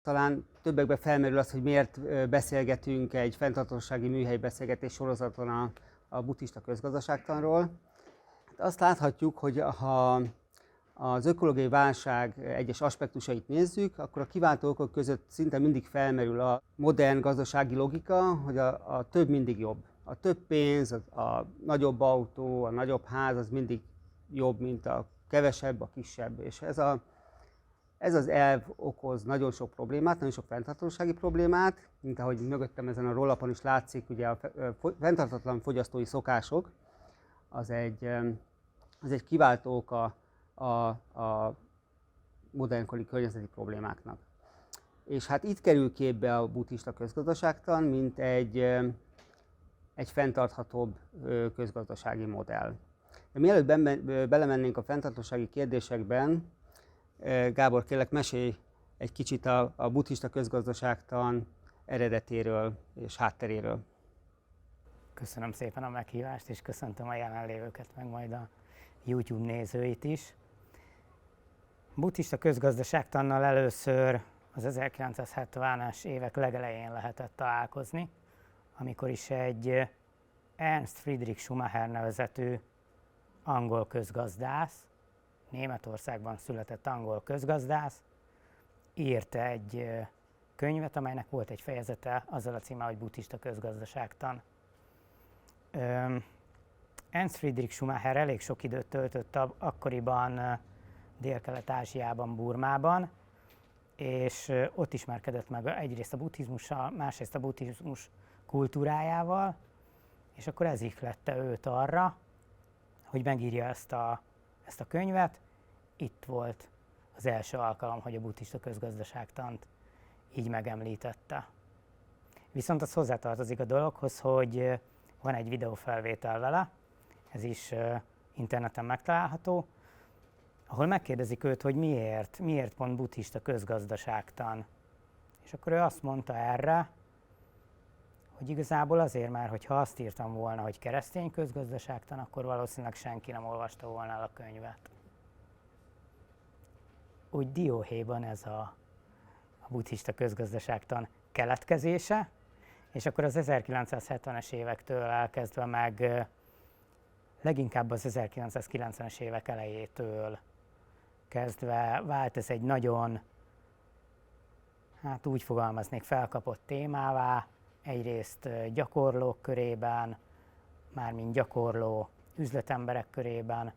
Talán többekben felmerül az, hogy miért beszélgetünk egy fenntarthatósági műhely beszélgetés sorozaton a buddhista közgazdaságtanról. Azt láthatjuk, hogy ha az ökológiai válság egyes aspektusait nézzük, akkor a kiváltó okok között szinte mindig felmerül a modern gazdasági logika, hogy a több mindig jobb. A több pénz, a nagyobb autó, a nagyobb ház az mindig jobb, mint a kevesebb, a kisebb. És ez az elv okoz nagyon sok problémát, nagyon sok fenntarthatósági problémát, mint ahogy mögöttem ezen a rollapon is látszik, ugye a fenntarthatatlan fogyasztói szokások, az egy kiváltó oka a modernkori környezeti problémáknak. És hát itt kerül képbe a buddhista közgazdaságtan, mint egy fenntarthatóbb közgazdasági modell. De mielőtt belemennénk a fenntarthatósági kérdésekben, Gábor, kérlek, mesélj egy kicsit a buddhista közgazdaságtan eredetéről és hátteréről. Köszönöm szépen a meghívást, és köszöntöm a jelenlévőket, meg majd a YouTube nézőit is. Buddhista közgazdaságtannal először az 1970-es évek legelején lehetett találkozni, amikor is egy Ernst Friedrich Schumacher nevezetű angol közgazdász, Németországban született angol közgazdász, írt egy könyvet, amelynek volt egy fejezete azzal a címe, hogy Buddhista közgazdaságtan. Ernst Friedrich Schumacher elég sok időt töltött akkoriban Dél-Kelet-Ázsiában, Burmában, és ott ismerkedett meg egyrészt a buddhizmussal, másrészt a buddhizmus kultúrájával, és akkor ez ihlette őt arra, hogy megírja ezt a könyvet. Itt volt az első alkalom, hogy a buddhista közgazdaságtant így megemlítette. Viszont az hozzátartozik a dologhoz, hogy van egy videófelvétel vele, ez is interneten megtalálható, ahol megkérdezik őt, hogy miért pont buddhista közgazdaságtan. És akkor ő azt mondta erre, hogy igazából azért már, hogyha azt írtam volna, hogy keresztény közgazdaságtan, akkor valószínűleg senki nem olvasta volna el a könyvet. Úgy dióhéjban ez a buddhista közgazdaságtan keletkezése, és akkor az 1970-es évektől elkezdve meg leginkább az 1990-es évek elejétől kezdve vált ez egy nagyon, hát úgy fogalmaznék, felkapott témává, egyrészt gyakorlók körében, mármint gyakorló üzletemberek körében,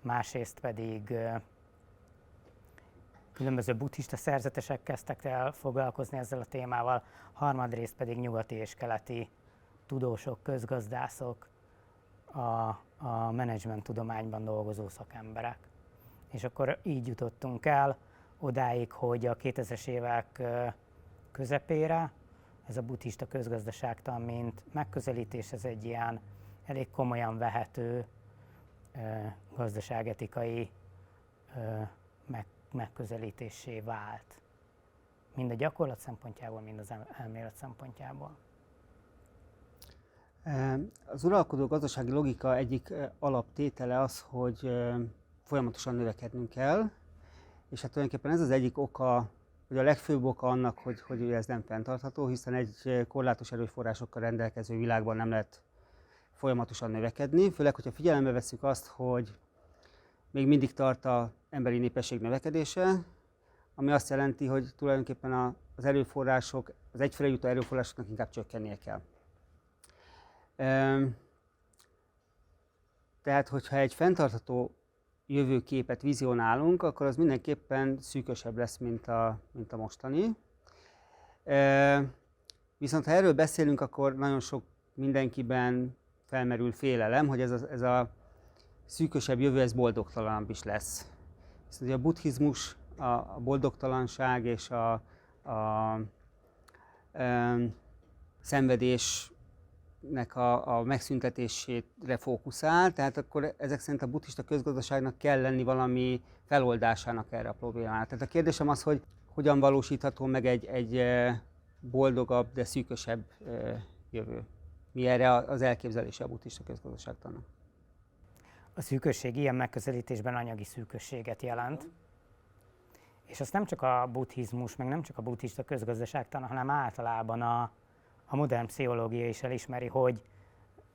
másrészt pedig különböző buddhista szerzetesek kezdtek el foglalkozni ezzel a témával, harmadrészt pedig nyugati és keleti tudósok, közgazdászok, a menedzsment tudományban dolgozó szakemberek. És akkor így jutottunk el odáig, hogy a 2000-es évek közepére ez a buddhista közgazdaságtan, mint megközelítés, ez egy ilyen elég komolyan vehető gazdaságetikai megközelítésé vált. Mind a gyakorlat szempontjából, mind az elmélet szempontjából. Az uralkodó gazdasági logika egyik alaptétele az, hogy folyamatosan növekednünk kell, és hát tulajdonképpen ez az egyik oka, hogy a legfőbb oka annak, hogy ez nem fenntartható, hiszen egy korlátos erőforrásokkal rendelkező világban nem lehet folyamatosan növekedni, főleg, hogyha figyelembe vesszük azt, hogy még mindig tart az emberi népesség növekedése, ami azt jelenti, hogy tulajdonképpen az erőforrások, az egyfőre jutó erőforrásoknak inkább csökkennie kell. Tehát, hogyha egy fenntartható jövőképet vizionálunk, akkor az mindenképpen szűkösebb lesz, mint a mostani. Viszont ha erről beszélünk, akkor nagyon sok mindenkiben felmerül félelem, hogy ez a szűkösebb jövő, ez boldogtalanabb is lesz. Viszont a buddhizmus a boldogtalanság és a szenvedésnek a megszüntetésére fókuszál, tehát akkor ezek szerint a buddhista közgazdaságnak kell lenni valami feloldásának erre a problémára. Tehát a kérdésem az, hogy hogyan valósítható meg egy boldogabb, de szűkösebb jövő. Mi erre az elképzelése a buddhista közgazdaságtannak? A szűkösség ilyen megközelítésben anyagi szűkösséget jelent, És azt nem csak a buddhizmus, meg nem csak a buddhista közgazdaságtan, hanem általában a modern pszichológia is elismeri, hogy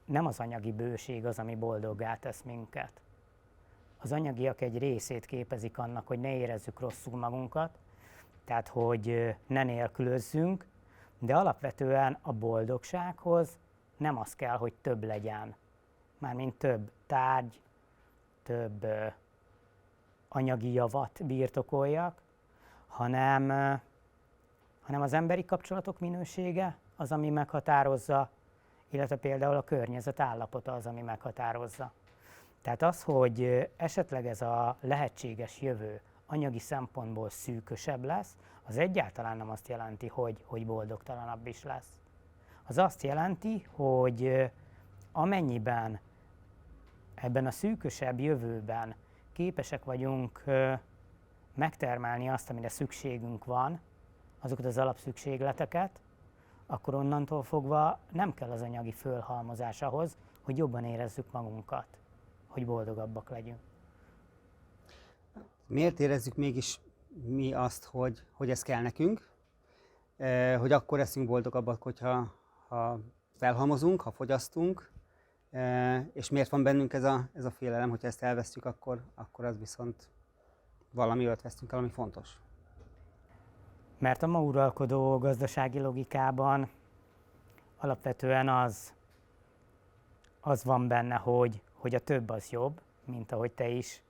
nem az anyagi bőség az, ami boldoggá tesz minket. Az anyagiak egy részét képezik annak, hogy ne érezzük rosszul magunkat, tehát hogy ne nélkülözzünk, de alapvetően a boldogsághoz nem az kell, hogy több legyen. Mármint több tárgy, több anyagi javat birtokoljak, hanem az emberi kapcsolatok minősége az, ami meghatározza, illetve például a környezet állapota az, ami meghatározza. Tehát az, hogy esetleg ez a lehetséges jövő anyagi szempontból szűkösebb lesz, az egyáltalán nem azt jelenti, hogy boldogtalanabb is lesz. Az azt jelenti, hogy amennyiben ebben a szűkösebb jövőben képesek vagyunk megtermelni azt, amire szükségünk van, azokat az alapszükségleteket, akkor onnantól fogva nem kell az anyagi fölhalmozás ahhoz, hogy jobban érezzük magunkat, hogy boldogabbak legyünk. Miért érezzük mégis mi azt, hogy ez kell nekünk, hogy akkor leszünk boldogabbak, hogyha felhalmozunk, ha fogyasztunk, és miért van bennünk ez a félelem, hogyha ezt elvesztjük, akkor az viszont valami olyat vesztünk el, ami fontos. Mert a ma uralkodó gazdasági logikában alapvetően az van benne, hogy a több az jobb, mint ahogy te is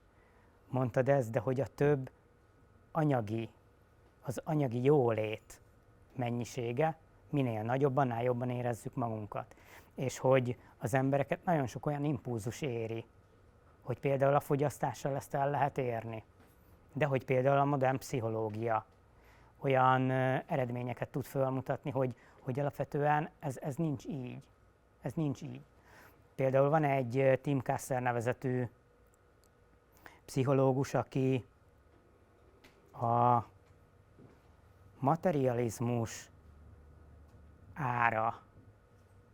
mondtad ezt, de hogy a több az anyagi jólét mennyisége minél nagyobb, annál jobban érezzük magunkat. És hogy az embereket nagyon sok olyan impulzus éri, hogy például a fogyasztással ezt el lehet érni, de hogy például a modern pszichológia olyan eredményeket tud felmutatni, hogy alapvetően ez nincs így. Ez nincs így. Például van egy Tim Kasser nevezetű pszichológus, aki a materializmus ára,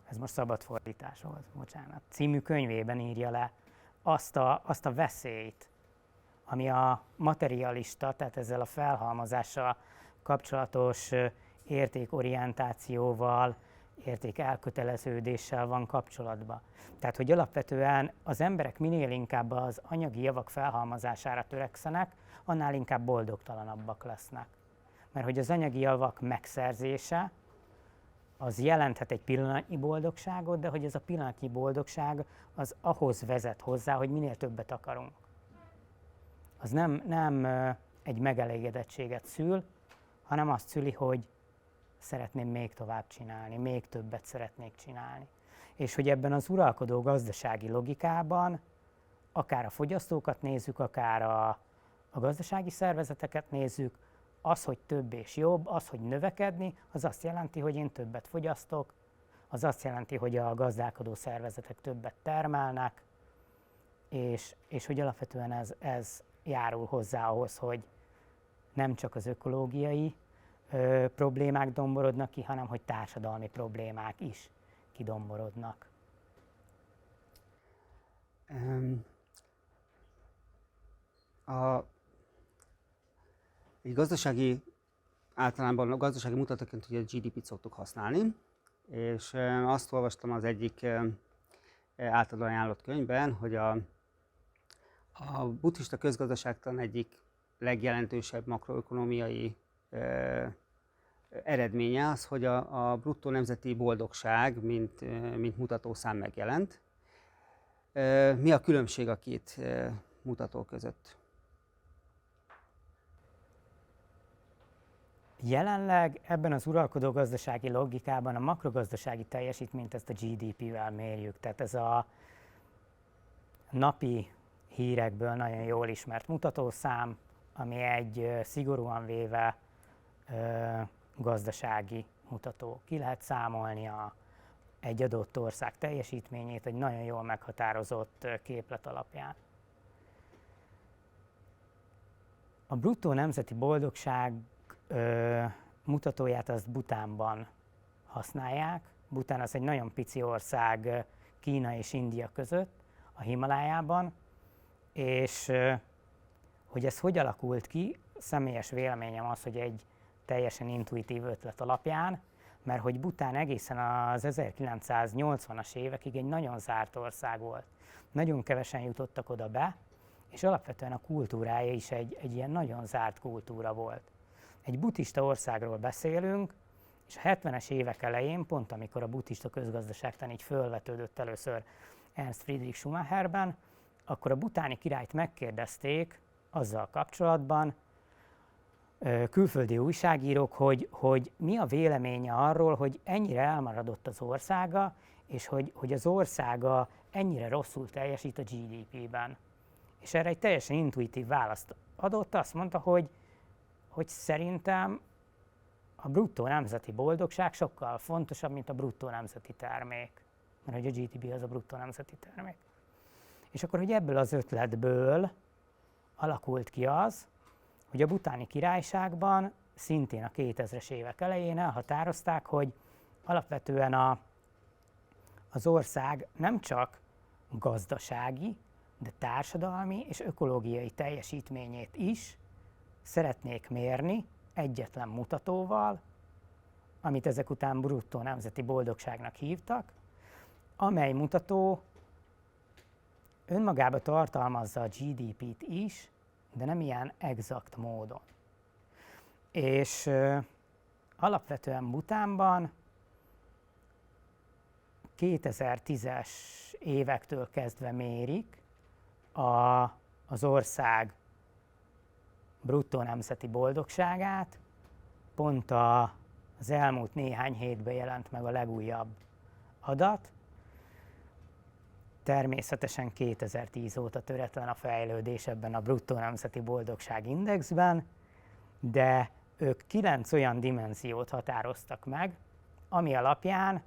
ez most szabad fordítás volt, bocsánat, című könyvében írja le azt a veszélyt, ami a materialista, tehát ezzel a felhalmozással kapcsolatos értékorientációval, értékelköteleződéssel van kapcsolatban. Tehát, hogy alapvetően az emberek minél inkább az anyagi javak felhalmozására törekszenek, annál inkább boldogtalanabbak lesznek. Mert hogy az anyagi javak megszerzése, az jelenthet egy pillanatnyi boldogságot, de hogy ez a pillanatnyi boldogság az ahhoz vezet hozzá, hogy minél többet akarunk. Az nem egy megelégedettséget szül, hanem azt szüli, hogy szeretném még tovább csinálni, még többet szeretnék csinálni. És hogy ebben az uralkodó gazdasági logikában akár a fogyasztókat nézzük, akár a gazdasági szervezeteket nézzük, az, hogy több és jobb, az, hogy növekedni, az azt jelenti, hogy én többet fogyasztok, az azt jelenti, hogy a gazdálkodó szervezetek többet termelnek, és hogy alapvetően ez járul hozzá ahhoz, hogy nem csak az ökológiai problémák domborodnak ki, hanem hogy társadalmi problémák is kidomborodnak. Általában a gazdasági mutatóként ugye a GDP-t szoktuk használni, és azt olvastam az egyik általán ajánlott könyvben, hogy a buddhista közgazdaságtan egyik legjelentősebb makroökonómiai eredménye az, hogy a bruttó nemzeti boldogság, mint mutatószám megjelent. Mi a különbség a két mutató között? Jelenleg ebben az uralkodó gazdasági logikában a makrogazdasági teljesítményt ezt a GDP-vel mérjük. Tehát ez a napi hírekből nagyon jól ismert mutatószám, ami egy szigorúan véve gazdasági mutató. Ki lehet számolni egy adott ország teljesítményét egy nagyon jól meghatározott képlet alapján. A bruttó nemzeti boldogság mutatóját azt Bhutánban használják. Bhután az egy nagyon pici ország Kína és India között, a Himalájában, és hogy ez hogy alakult ki, személyes véleményem az, hogy egy teljesen intuitív ötlet alapján, mert hogy Bhután egészen az 1980-as évekig egy nagyon zárt ország volt. Nagyon kevesen jutottak oda be, és alapvetően a kultúrája is egy ilyen nagyon zárt kultúra volt. Egy buddhista országról beszélünk, és a 70-es évek elején, pont amikor a buddhista közgazdaságtan így fölvetődött először Ernst Friedrich Schumacherben, akkor a bhutáni királyt megkérdezték azzal kapcsolatban, külföldi újságírók, hogy mi a véleménye arról, hogy ennyire elmaradott az országa, és hogy az országa ennyire rosszul teljesít a GDP-ben. És erre egy teljesen intuitív választ adott, azt mondta, hogy szerintem a bruttó nemzeti boldogság sokkal fontosabb, mint a bruttó nemzeti termék. Mert hogy a GDP az a bruttó nemzeti termék. És akkor, hogy ebből az ötletből alakult ki az, hogy a bhutáni királyságban szintén a 2000-es évek elején elhatározták, hogy alapvetően az ország nem csak gazdasági, de társadalmi és ökológiai teljesítményét is szeretnék mérni egyetlen mutatóval, amit ezek után bruttó nemzeti boldogságnak hívtak, amely mutató önmagába tartalmazza a GDP-t is, de nem ilyen exakt módon. És alapvetően Bhutánban 2010-es évektől kezdve mérik az ország bruttó nemzeti boldogságát. Pont az elmúlt néhány hétben jelent meg a legújabb adat. Természetesen 2010 óta töretlen a fejlődés ebben a bruttó nemzeti boldogság indexben, de ők 9 olyan dimenziót határoztak meg, ami alapján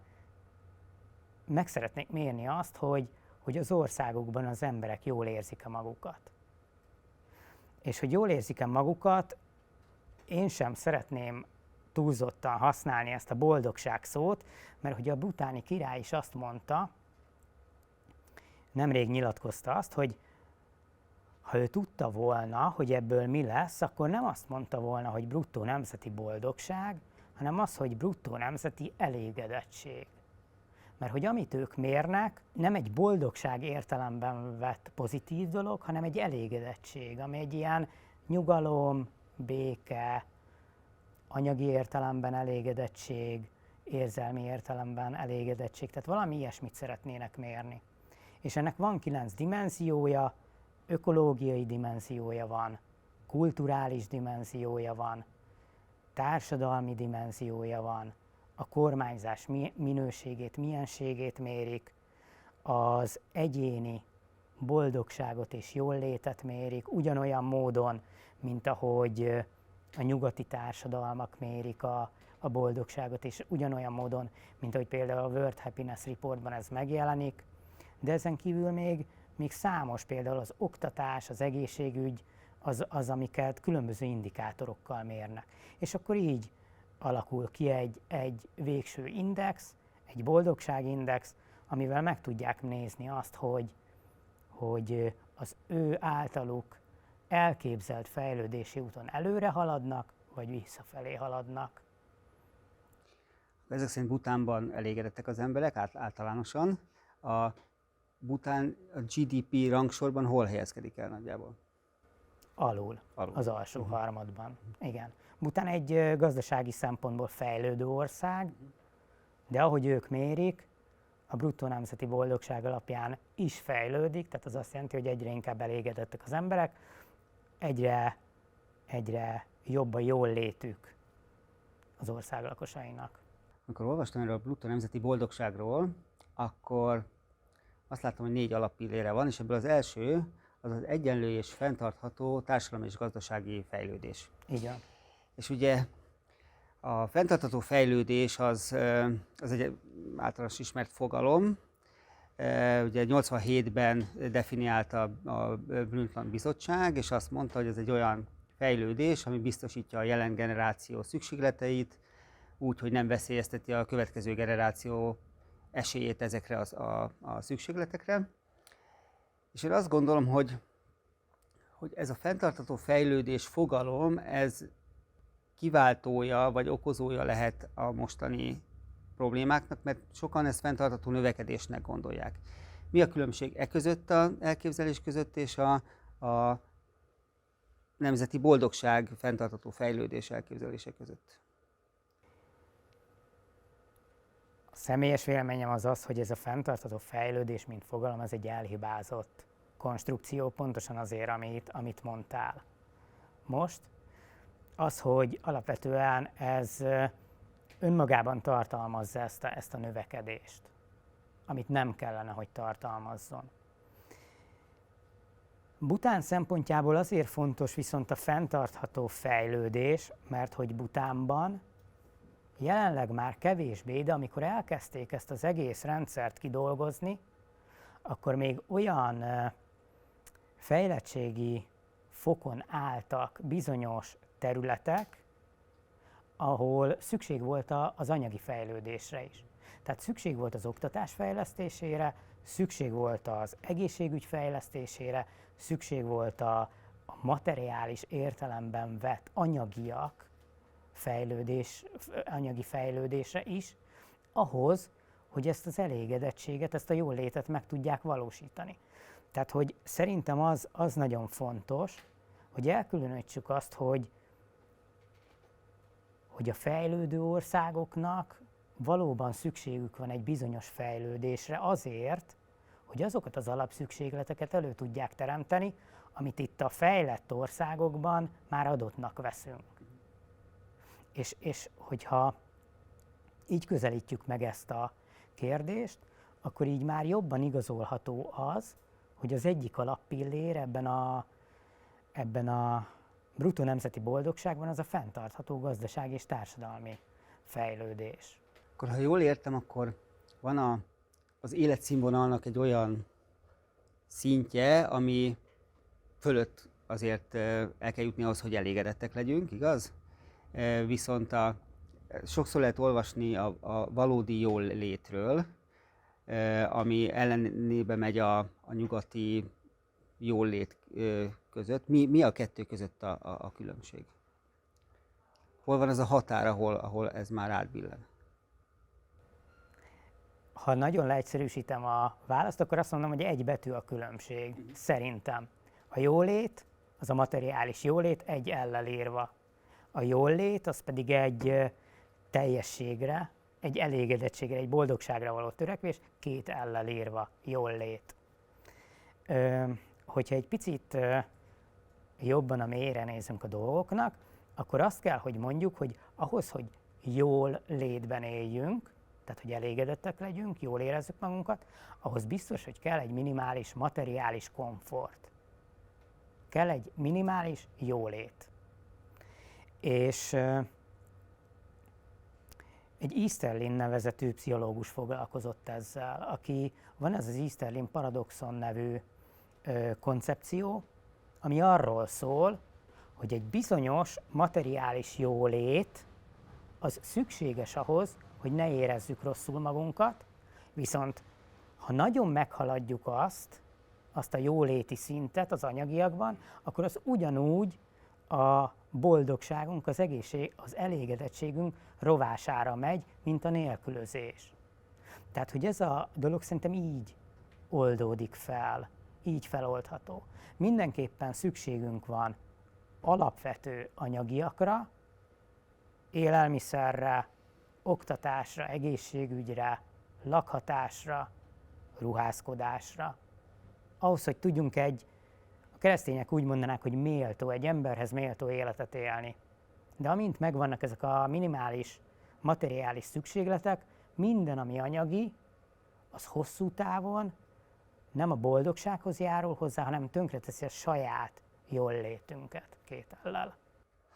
meg szeretnék mérni azt, hogy az országukban az emberek jól érzik-e magukat. És hogy jól érzik-e magukat, én sem szeretném túlzottan használni ezt a boldogság szót, mert hogy a bhutáni király is azt mondta, nemrég nyilatkozta azt, hogy ha ő tudta volna, hogy ebből mi lesz, akkor nem azt mondta volna, hogy bruttó nemzeti boldogság, hanem az, hogy bruttó nemzeti elégedettség. Mert hogy amit ők mérnek, nem egy boldogság értelemben vett pozitív dolog, hanem egy elégedettség, ami egy ilyen nyugalom, béke, anyagi értelemben elégedettség, érzelmi értelemben elégedettség, tehát valami ilyesmit szeretnének mérni. És ennek van 9 dimenziója, ökológiai dimenziója van, kulturális dimenziója van, társadalmi dimenziója van, a kormányzás minőségét, mienségét mérik, az egyéni boldogságot és jóllétet mérik, ugyanolyan módon, mint ahogy a nyugati társadalmak mérik a boldogságot, és ugyanolyan módon, mint ahogy például a World Happiness Reportban ez megjelenik, de ezen kívül még számos, például az oktatás, az egészségügy, az amiket különböző indikátorokkal mérnek. És akkor így alakul ki egy végső index, egy boldogságindex, amivel meg tudják nézni azt, hogy az ő általuk elképzelt fejlődési úton előre haladnak, vagy visszafelé haladnak. Ezek szerint Bhutánban elégedettek az emberek általánosan. A Bhután a GDP rangsorban hol helyezkedik el nagyjából? Alul. Az alsó harmadban. Igen. Bhután egy gazdasági szempontból fejlődő ország, de ahogy ők mérik, a bruttó nemzeti boldogság alapján is fejlődik, tehát az azt jelenti, hogy egyre inkább elégedettek az emberek, egyre jobb a jól létük az ország lakosainak. Amikor olvastam erről a bruttó nemzeti boldogságról, akkor azt láttam, hogy 4 alappillére van, és ebből az első az egyenlő és fenntartható társadalmi és gazdasági fejlődés. Igen. És ugye a fenntartható fejlődés az egy általános ismert fogalom. Ugye 87-ben definiálta a Brundtland Bizottság, és azt mondta, hogy ez egy olyan fejlődés, ami biztosítja a jelen generáció szükségleteit, úgy, hogy nem veszélyezteti a következő generáció esélyét ezekre a szükségletekre. És én azt gondolom, hogy ez a fenntartható fejlődés fogalom, ez kiváltója vagy okozója lehet a mostani problémáknak, mert sokan ezt fenntartható növekedésnek gondolják. Mi a különbség között, az elképzelés között és a nemzeti boldogság, fenntartható fejlődés elképzelése között? A személyes véleményem az az, hogy ez a fenntartható fejlődés, mint fogalom, ez egy elhibázott konstrukció, pontosan azért, amit mondtál. Most az, hogy alapvetően ez önmagában tartalmazza ezt a növekedést, amit nem kellene, hogy tartalmazzon. Bhután szempontjából azért fontos viszont a fenntartható fejlődés, mert hogy Bhutánban jelenleg már kevésbé, de amikor elkezdték ezt az egész rendszert kidolgozni, akkor még olyan fejlettségi fokon álltak bizonyos területek, ahol szükség volt az anyagi fejlődésre is. Tehát szükség volt az oktatás fejlesztésére, szükség volt az egészségügy fejlesztésére, szükség volt a materiális értelemben vett anyagi fejlődésre is, ahhoz, hogy ezt az elégedettséget, ezt a jólétet meg tudják valósítani. Tehát, hogy szerintem az nagyon fontos, hogy elkülönítsük azt, hogy a fejlődő országoknak valóban szükségük van egy bizonyos fejlődésre azért, hogy azokat az alapszükségleteket elő tudják teremteni, amit itt a fejlett országokban már adottnak veszünk. És hogyha így közelítjük meg ezt a kérdést, akkor így már jobban igazolható az, hogy az egyik alappillér ebben a bruttó nemzeti boldogságban az a fenntartható gazdasági és társadalmi fejlődés. Akkor ha jól értem, akkor van az életszínvonalnak egy olyan szintje, ami fölött azért el kell jutni ahhoz, hogy elégedettek legyünk, igaz? Viszont sokszor lehet olvasni a valódi jól létről, ami ellenébe megy a nyugati jól lét között. Mi a kettő között a különbség? Hol van az a határ, ahol ez már átbillen? Ha nagyon leegyszerűsítem a választ, akkor azt mondom, hogy egy betű a különbség, szerintem. A jólét, az a materiális jólét egy ellel írva. A jólét, az pedig egy teljességre, egy elégedettségre, egy boldogságra való törekvés, két ellel írva, jólét. Hogyha egy picit jobban a mélyre nézünk a dolgoknak, akkor azt kell, hogy mondjuk, hogy ahhoz, hogy jól létben éljünk, tehát hogy elégedettek legyünk, jól érezzük magunkat, ahhoz biztos, hogy kell egy minimális materiális komfort. Kell egy minimális jólét. És egy Easterlin nevezetű pszichológus foglalkozott ezzel, van ez az Easterlin paradoxon nevű koncepció, ami arról szól, hogy egy bizonyos materiális jólét az szükséges ahhoz, hogy ne érezzük rosszul magunkat, viszont ha nagyon meghaladjuk azt a jóléti szintet az anyagiakban, akkor az ugyanúgy a boldogságunk, az elégedettségünk rovására megy, mint a nélkülözés. Tehát, hogy ez a dolog szerintem így oldódik fel, így feloldható. Mindenképpen szükségünk van alapvető anyagiakra, élelmiszerre, oktatásra, egészségügyre, lakhatásra, ruházkodásra. Ahhoz, hogy tudjunk a keresztények úgy mondanák, hogy egy emberhez méltó életet élni. De amint megvannak ezek a minimális materiális szükségletek, minden, ami anyagi, az hosszú távon nem a boldogsághoz járul hozzá, hanem tönkreteszi a saját jóllétünket két ellel.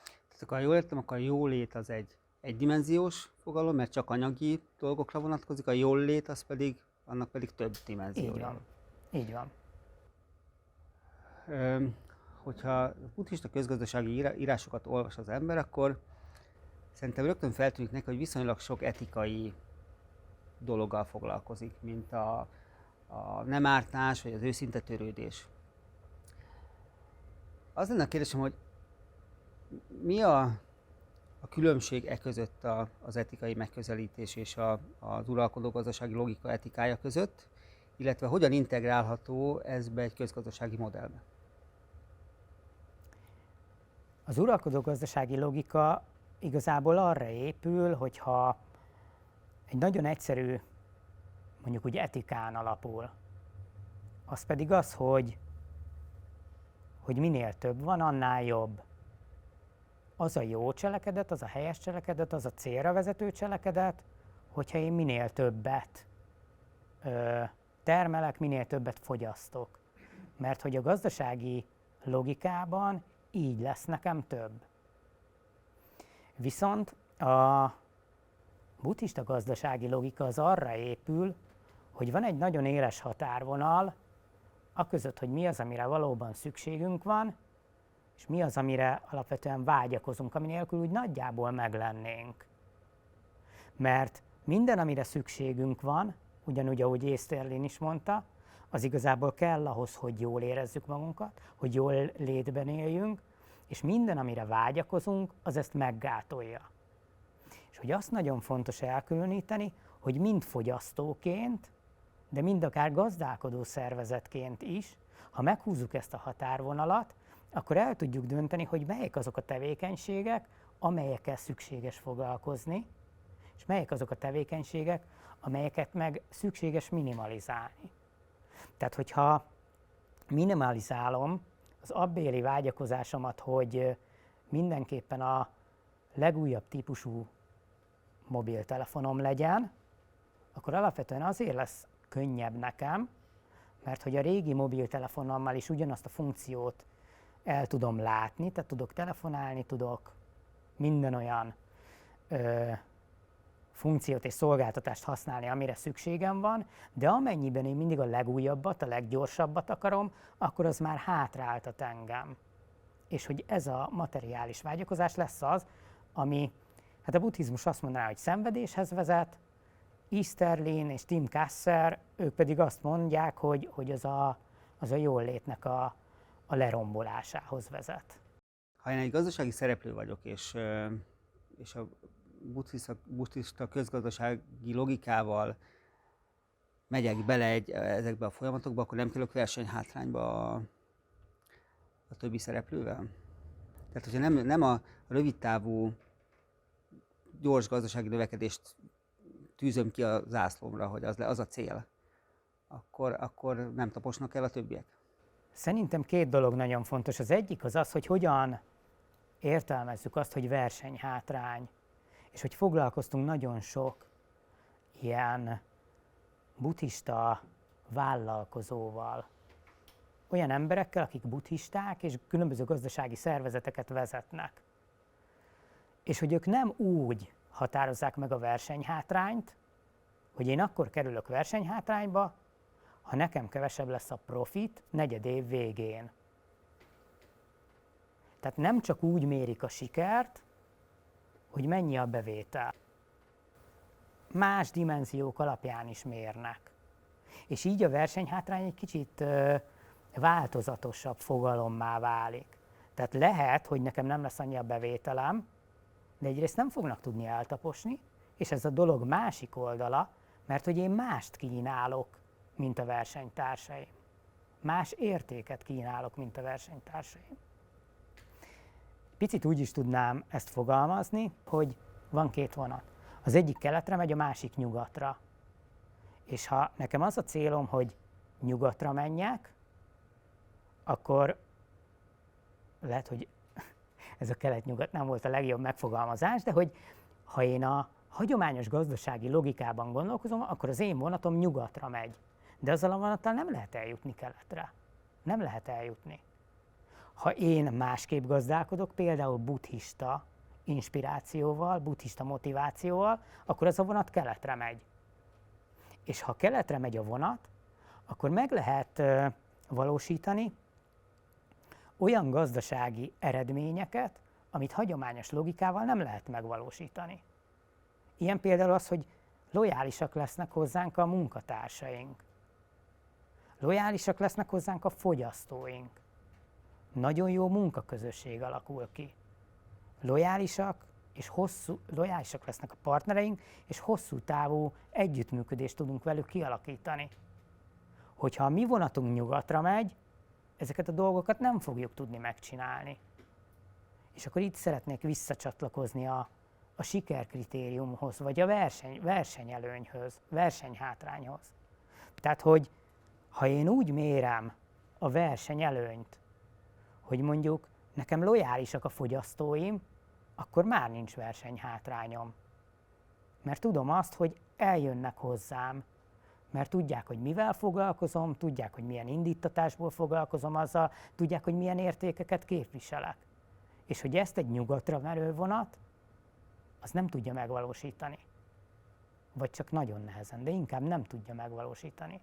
Tehát akkor, ha jól értem, akkor a jólét az egy egydimenziós fogalom, mert csak anyagi dolgokra vonatkozik, a jólét annak pedig több dimenziója. Így van. Így van. Hogyha buddhista közgazdasági írásokat olvas az ember, akkor szerintem rögtön feltűnik neki, hogy viszonylag sok etikai dologgal foglalkozik, mint a nem ártás vagy az őszinte törődés. Az lenne a kérdésem, hogy mi a különbség között az etikai megközelítés és az uralkodó gazdasági logika etikája között, illetve hogyan integrálható ez be egy közgazdasági modellbe? Az uralkodó gazdasági logika igazából arra épül, hogyha egy nagyon egyszerű, mondjuk úgy etikán alapul, az pedig az, hogy minél több van, annál jobb. Az a jó cselekedet, az a helyes cselekedet, az a célra vezető cselekedet, hogyha én minél többet termelek, minél többet fogyasztok. Mert hogy a gazdasági logikában így lesz nekem több. Viszont a buddhista gazdasági logika az arra épül, hogy van egy nagyon éles határvonal, aközött, hogy mi az, amire valóban szükségünk van, és mi az, amire alapvetően vágyakozunk, ami nélkül úgy nagyjából meglennénk. Mert minden, amire szükségünk van, ugyanúgy, ahogy Észterlin is mondta, az igazából kell ahhoz, hogy jól érezzük magunkat, hogy jól létben éljünk, és minden, amire vágyakozunk, az ezt meggátolja. És hogy azt nagyon fontos elkülöníteni, hogy mind fogyasztóként, de mind akár gazdálkodó szervezetként is, ha meghúzzuk ezt a határvonalat, akkor el tudjuk dönteni, hogy melyek azok a tevékenységek, amelyekkel szükséges foglalkozni, és melyek azok a tevékenységek, amelyeket meg szükséges minimalizálni. Tehát, hogyha minimalizálom az abbéli vágyakozásomat, hogy mindenképpen a legújabb típusú mobiltelefonom legyen, akkor alapvetően azért lesz könnyebb nekem, mert hogy a régi mobiltelefonommal is ugyanazt a funkciót el tudom látni, tehát tudok telefonálni, tudok minden olyan funkciót és szolgáltatást használni, amire szükségem van, de amennyiben én mindig a legújabbat, a leggyorsabbat akarom, akkor az már hátráltat engem. És hogy ez a materiális vágyakozás lesz az, ami, hát a buddhizmus azt mondaná, hogy szenvedéshez vezet, Easterlin és Tim Kasser, ők pedig azt mondják, hogy az a jól létnek a lerombolásához vezet. Ha én egy gazdasági szereplő vagyok, és a buddhista közgazdasági logikával megyek bele ezekbe a folyamatokba, akkor nem kerülök versenyhátrányba a többi szereplővel? Tehát, hogyha nem a rövidtávú, gyors gazdasági növekedést tűzöm ki a zászlómra, hogy az a cél, akkor nem taposnak el a többiek? Szerintem két dolog nagyon fontos. Az egyik az az, hogy hogyan értelmezzük azt, hogy versenyhátrány, és hogy foglalkoztunk nagyon sok ilyen buddhista vállalkozóval, olyan emberekkel, akik buddhisták és különböző gazdasági szervezeteket vezetnek. És hogy ők nem úgy határozzák meg a versenyhátrányt, hogy én akkor kerülök versenyhátrányba, ha nekem kevesebb lesz a profit negyed év végén. Tehát nem csak úgy mérik a sikert, hogy mennyi a bevétel. Más dimenziók alapján is mérnek. És így a versenyhátrány egy kicsit változatosabb fogalommá válik. Tehát lehet, hogy nekem nem lesz annyi a bevételem, de egyrészt nem fognak tudni eltaposni, és ez a dolog másik oldala, mert hogy én mást kínálok, mint a versenytársaim. Más értéket kínálok, mint a versenytársaim. Picit úgy is tudnám ezt fogalmazni, hogy van két vonat. Az egyik keletre megy, a másik nyugatra. És ha nekem az a célom, hogy nyugatra menjek, akkor lehet, hogy ez a kelet-nyugat nem volt a legjobb megfogalmazás, de hogy ha én a hagyományos gazdasági logikában gondolkozom, akkor az én vonatom nyugatra megy. De azzal a vonattal nem lehet eljutni keletre. Nem lehet eljutni. Ha én másképp gazdálkodok, például buddhista inspirációval, buddhista motivációval, akkor az a vonat keletre megy. És ha keletre megy a vonat, akkor meg lehet valósítani olyan gazdasági eredményeket, amit hagyományos logikával nem lehet megvalósítani. Ilyen például az, hogy lojálisak lesznek hozzánk a munkatársaink. Lojálisak lesznek hozzánk a fogyasztóink. nagyon jó munkaközösség alakul ki. Lojálisak lesznek a partnereink, és hosszú távú együttműködést tudunk velük kialakítani. Hogyha a mi vonatunk nyugatra megy, ezeket a dolgokat nem fogjuk tudni megcsinálni. És akkor itt szeretnék visszacsatlakozni a sikerkritériumhoz, vagy a versenyelőnyhöz, versenyhátrányhoz. Tehát, hogy ha én úgy mérem a versenyelőnyt, hogy mondjuk nekem lojálisak a fogyasztóim, akkor már nincs versenyhátrányom. Mert tudom azt, hogy eljönnek hozzám, mert tudják, hogy mivel foglalkozom, tudják, hogy milyen indítatásból foglalkozom azzal, tudják, hogy milyen értékeket képviselek. És hogy ezt egy nyugatra merő vonat, az nem tudja megvalósítani. Vagy csak nagyon nehezen, de inkább nem tudja megvalósítani.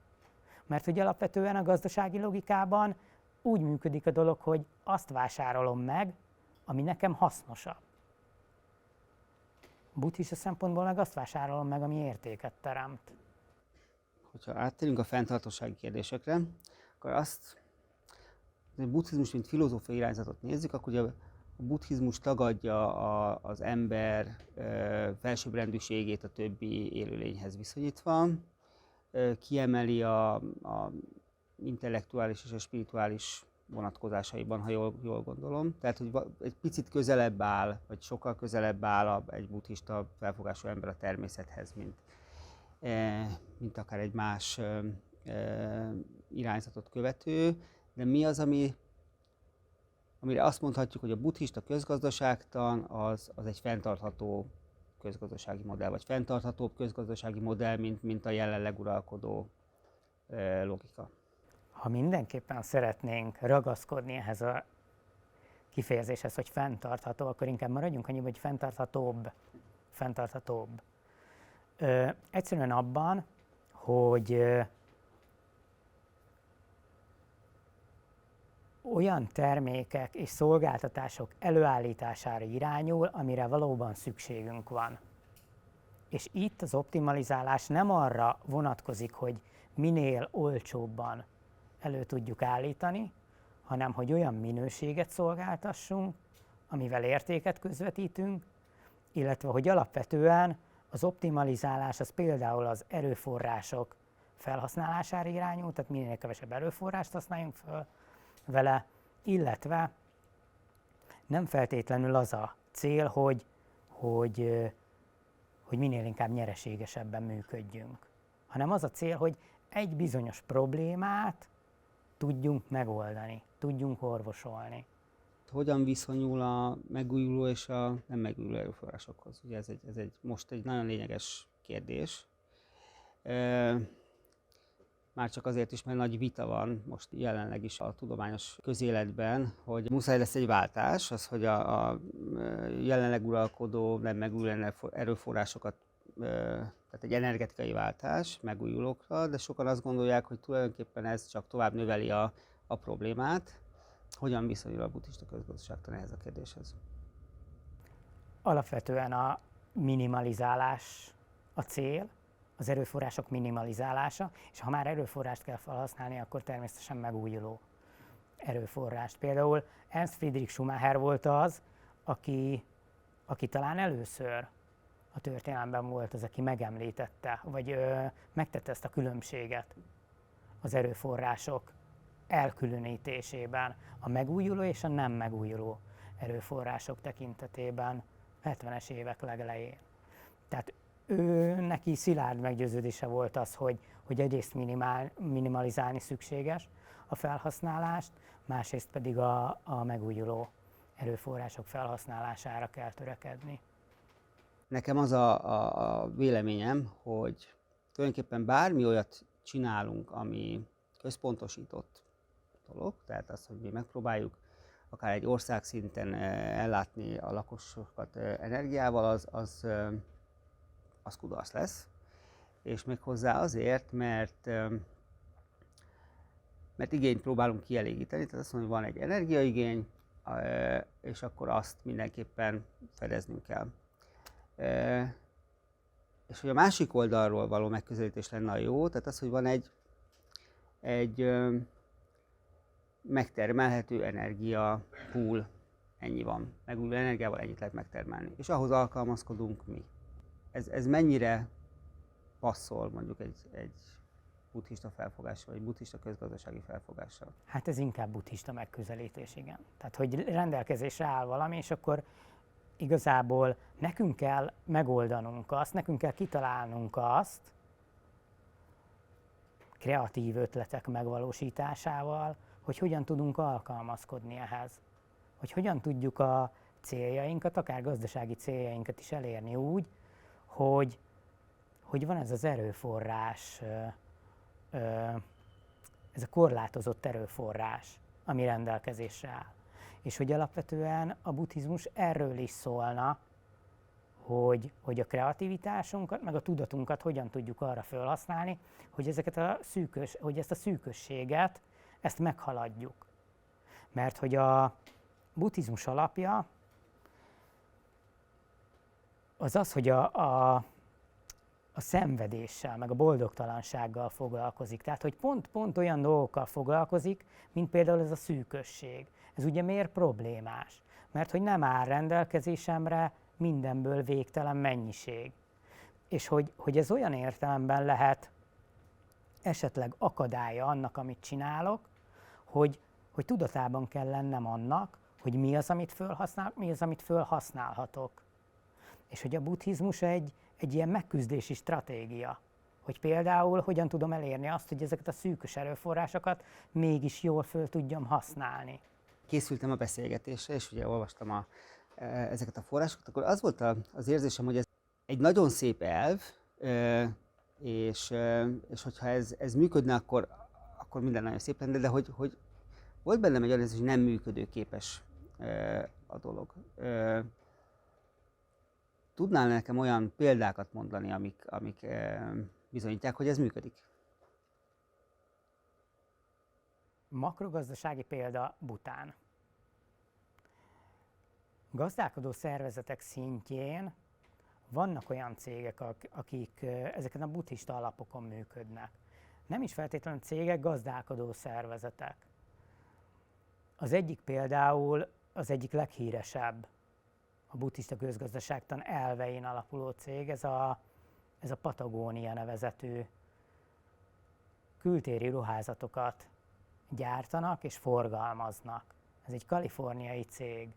Mert hogy alapvetően a gazdasági logikában úgy működik a dolog, hogy azt vásárolom meg, ami nekem hasznosabb. Buddhista szempontból meg azt vásárolom meg, ami értéket teremt. Hogyha áttérünk a fenntarthatósági kérdésekre, akkor azt, hogy a buddhizmus mint filozófiai irányzatot nézzük, akkor ugye a buddhizmus tagadja az ember felsőbbrendűségét a többi élőlényhez viszonyítva, kiemeli a intellektuális és a spirituális vonatkozásaiban, ha jól gondolom. Tehát, hogy egy picit közelebb áll, vagy sokkal közelebb áll egy buddhista felfogású ember a természethez, mint akár egy más irányzatot követő. De mi az, amire azt mondhatjuk, hogy a buddhista közgazdaságtan az egy fenntartható közgazdasági modell, vagy fenntarthatóbb közgazdasági modell, mint a jelenleg uralkodó logika. Ha mindenképpen szeretnénk ragaszkodni ehhez a kifejezéshez, hogy fenntartható, akkor inkább maradjunk annyiban, hogy fenntarthatóbb. Egyszerűen abban, hogy olyan termékek és szolgáltatások előállítására irányul, amire valóban szükségünk van. És itt az optimalizálás nem arra vonatkozik, hogy minél olcsóbban elő tudjuk állítani, hanem hogy olyan minőséget szolgáltassunk, amivel értéket közvetítünk, illetve hogy alapvetően az optimalizálás az például az erőforrások felhasználására irányul, tehát minél kevesebb erőforrást használjunk fel vele, illetve nem feltétlenül az a cél, hogy minél inkább nyereségesebben működjünk, hanem az a cél, hogy egy bizonyos problémát tudjunk megoldani, tudjunk orvosolni. Hogyan viszonyul a megújuló és a nem megújuló erőforrásokhoz? Ugye ez most egy nagyon lényeges kérdés. Már csak azért is, mert nagy vita van most jelenleg is a tudományos közéletben, hogy muszáj lesz egy váltás, az, hogy a jelenleg uralkodó nem megújuló erőforrásokat, tehát egy energetikai váltás megújulókra, de sokan azt gondolják, hogy tulajdonképpen ez csak tovább növeli a problémát. Hogyan viszonyul a buddhista közgazdaságtan ehhez a kérdéshez? Alapvetően a minimalizálás a cél, az erőforrások minimalizálása, és ha már erőforrást kell felhasználni, akkor természetesen megújuló erőforrást. Például Ernst Friedrich Schumacher volt az, aki talán először a történelemben volt az, aki megemlítette, vagy megtette ezt a különbséget az erőforrások elkülönítésében, a megújuló és a nem megújuló erőforrások tekintetében 70-es évek legelején. Tehát ő neki szilárd meggyőződése volt az, hogy egyrészt minimalizálni szükséges a felhasználást, másrészt pedig a megújuló erőforrások felhasználására kell törekedni. Nekem az a véleményem, hogy tulajdonképpen bármi olyat csinálunk, ami központosított dolog, tehát az, hogy mi megpróbáljuk akár egy ország szinten ellátni a lakosokat energiával, az kudarc lesz. És méghozzá azért, mert igényt próbálunk kielégíteni, tehát azt mondom, hogy van egy energiaigény, és akkor azt mindenképpen fedeznünk kell. És hogy a másik oldalról való megközelítés lenne a jó, tehát az, hogy van egy megtermelhető energia pool, ennyi van. Megújuló energiával ennyit lehet megtermelni. És ahhoz alkalmazkodunk mi. Ez mennyire passzol mondjuk egy buddhista felfogással, vagy buddhista közgazdasági felfogással? Hát ez inkább buddhista megközelítés, igen. Tehát, hogy rendelkezésre áll valami, és akkor igazából nekünk kell megoldanunk azt, nekünk kell kitalálnunk azt, kreatív ötletek megvalósításával, hogy hogyan tudunk alkalmazkodni ehhez. Hogy hogyan tudjuk a céljainkat, akár gazdasági céljainkat is elérni úgy, hogy van ez az erőforrás, ez a korlátozott erőforrás, ami rendelkezésre áll. És hogy alapvetően a buddhizmus erről is szólna, hogy a kreativitásunkat, meg a tudatunkat hogyan tudjuk arra felhasználni, hogy hogy ezt a szűkösséget, ezt meghaladjuk. Mert hogy a buddhizmus alapja az, hogy a szenvedéssel, meg a boldogtalansággal foglalkozik. Tehát, hogy pont olyan dolgokkal foglalkozik, mint például ez a szűkösség. Ez ugye miért problémás? Mert hogy nem áll rendelkezésemre mindenből végtelen mennyiség. És hogy ez olyan értelemben lehet esetleg akadálya annak, amit csinálok, hogy tudatában kell lennem annak, hogy mi az, amit fölhasználok, mi az, amit fölhasználhatok. És hogy a buddhizmus egy ilyen megküzdési stratégia, hogy például hogyan tudom elérni azt, hogy ezeket a szűkös erőforrásokat mégis jól föl tudjam használni. Készültem a beszélgetésre, és ugye olvastam ezeket a forrásokat, akkor az volt az érzésem, hogy ez egy nagyon szép elv, és hogyha ez működne, akkor minden nagyon szép lenne, de hogy volt bennem egy olyan érzés, hogy nem működőképes a dolog. Tudnál nekem olyan példákat mondani, amik bizonyítják, hogy ez működik? Makrogazdasági példa Bhután. Gazdálkodó szervezetek szintjén vannak olyan cégek, akik ezeken a buddhista alapokon működnek. Nem is feltétlenül cégek, gazdálkodó szervezetek. Az egyik például az egyik leghíresebb a buddhista közgazdaságtan elvein alapuló cég, ez a Patagónia nevezetű kültéri ruházatokat gyártanak és forgalmaznak. Ez egy kaliforniai cég,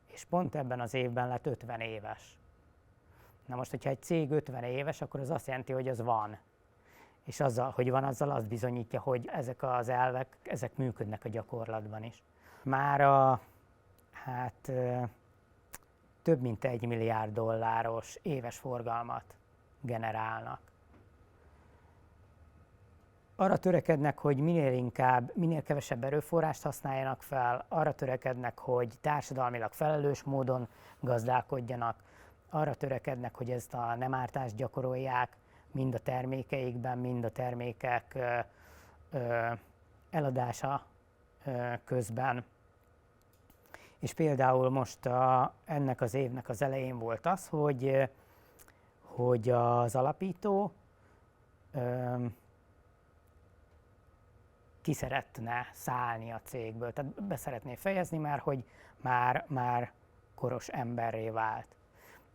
és pont ebben az évben lett 50 éves. Na most, hogyha egy cég 50 éves, akkor az azt jelenti, hogy az van. És azzal, hogy van, azzal azt bizonyítja, hogy ezek az elvek, ezek működnek a gyakorlatban is. Mára több mint $1 milliárd éves forgalmat generálnak. Arra törekednek, hogy minél kevesebb erőforrást használjanak fel, arra törekednek, hogy társadalmilag felelős módon gazdálkodjanak, arra törekednek, hogy ezt a nem ártást gyakorolják mind a termékeikben, mind a termékek eladása közben. És például most ennek az évnek az elején volt az, hogy az alapító ki szeretne szállni a cégből, tehát be szeretné fejezni, mert hogy már koros emberré vált.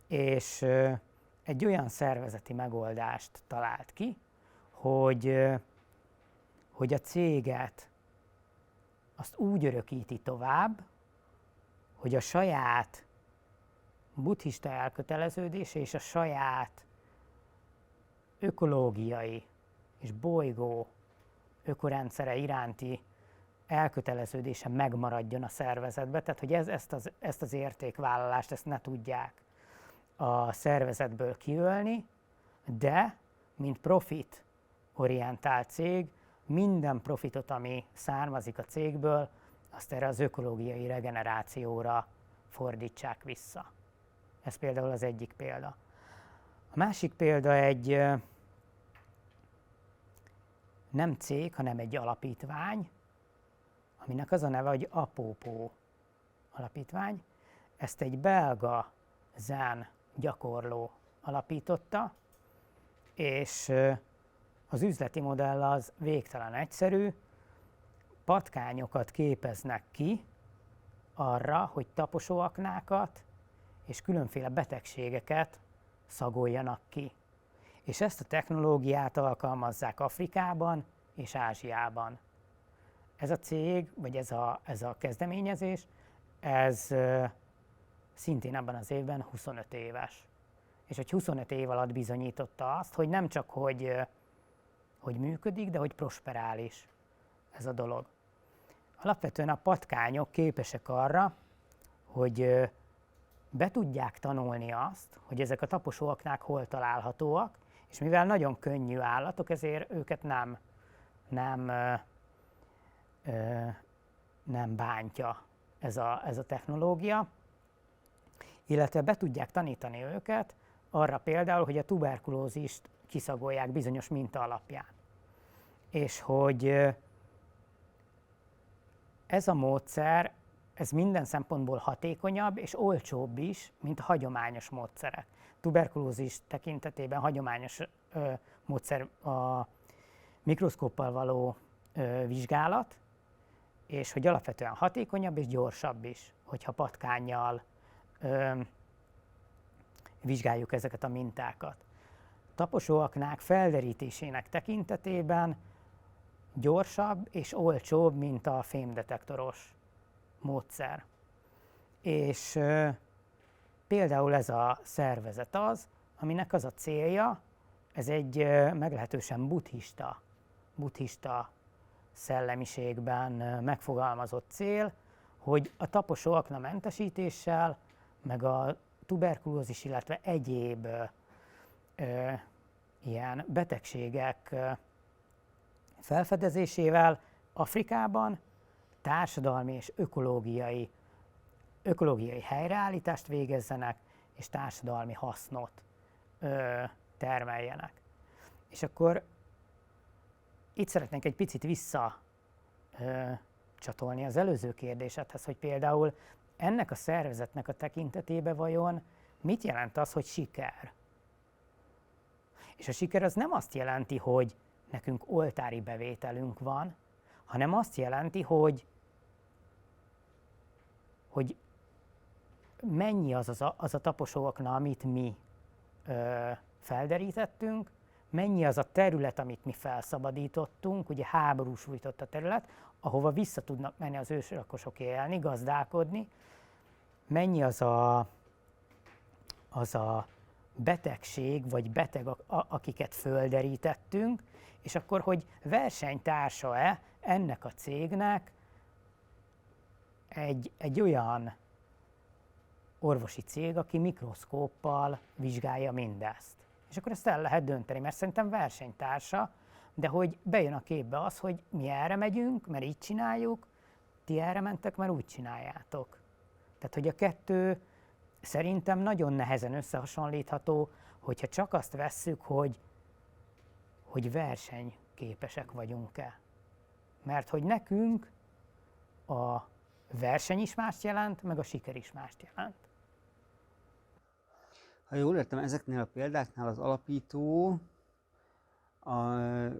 És egy olyan szervezeti megoldást talált ki, hogy a céget azt úgy örökíti tovább, hogy a saját buddhista elköteleződése és a saját ökológiai és bolygó ökorendszere iránti elköteleződése megmaradjon a szervezetbe, tehát hogy ezt az értékvállalást ezt ne tudják a szervezetből kiölni, de mint profit orientált cég, minden profitot, ami származik a cégből, azt erre az ökológiai regenerációra fordítsák vissza. Ez például az egyik példa. A másik példa egy nem cég, hanem egy alapítvány, aminek az a neve, hogy Apópó alapítvány. Ezt egy belga zen gyakorló alapította, és az üzleti modell az végtelen egyszerű. patkányokat képeznek ki arra, hogy taposóaknákat és különféle betegségeket szagoljanak ki. És ezt a technológiát alkalmazzák Afrikában és Ázsiában. Ez a cég, vagy ez a kezdeményezés, ez szintén ebben az évben 25 éves. És hogy 25 év alatt bizonyította azt, hogy nem csak hogy működik, de hogy prosperális ez a dolog. Alapvetően a patkányok képesek arra, hogy be tudják tanulni azt, hogy ezek a taposóaknák hol találhatóak, és mivel nagyon könnyű állatok, ezért őket nem bántja ez a technológia, illetve be tudják tanítani őket arra például, hogy a tuberkulózist kiszagolják bizonyos minta alapján. És hogy ez a módszer, ez minden szempontból hatékonyabb és olcsóbb is, mint a hagyományos módszerek. Tuberkulózis tekintetében hagyományos módszer a mikroszkóppal való vizsgálat, és hogy alapvetően hatékonyabb és gyorsabb is, hogyha patkánnyal vizsgáljuk ezeket a mintákat. Taposóaknák felderítésének tekintetében gyorsabb és olcsóbb, mint a fémdetektoros módszer. És például ez a szervezet az, aminek az a célja, ez egy meglehetősen buddhista szellemiségben megfogalmazott cél, hogy a taposóakna mentesítéssel, meg a tuberkulózis, illetve egyéb ilyen betegségek felfedezésével Afrikában társadalmi és ökológiai helyreállítást végezzenek, és társadalmi hasznot termeljenek. És akkor itt szeretnénk egy picit visszacsatolni az előző kérdésedhez, hogy például ennek a szervezetnek a tekintetében vajon mit jelent az, hogy siker? És a siker az nem azt jelenti, hogy nekünk oltári bevételünk van, hanem azt jelenti, hogy mennyi az a taposóakna, amit mi felderítettünk, mennyi az a terület, amit mi felszabadítottunk, ugye háború sújtotta terület, ahova vissza tudnak menni az őslakosok élni, gazdálkodni, mennyi az a betegség vagy beteg, akiket földerítettünk, és akkor, hogy versenytársa-e ennek a cégnek egy olyan orvosi cég, aki mikroszkóppal vizsgálja mindezt. És akkor ezt el lehet dönteni, mert szerintem versenytársa, de hogy bejön a képbe az, hogy mi erre megyünk, mert így csináljuk, ti erre mentek, mert úgy csináljátok. Tehát, hogy a kettő szerintem nagyon nehezen összehasonlítható, hogyha csak azt vesszük, hogy versenyképesek vagyunk-e. Mert hogy nekünk a verseny is mást jelent, meg a siker is mást jelent. Ha jól értem, ezeknél a példáknál az alapító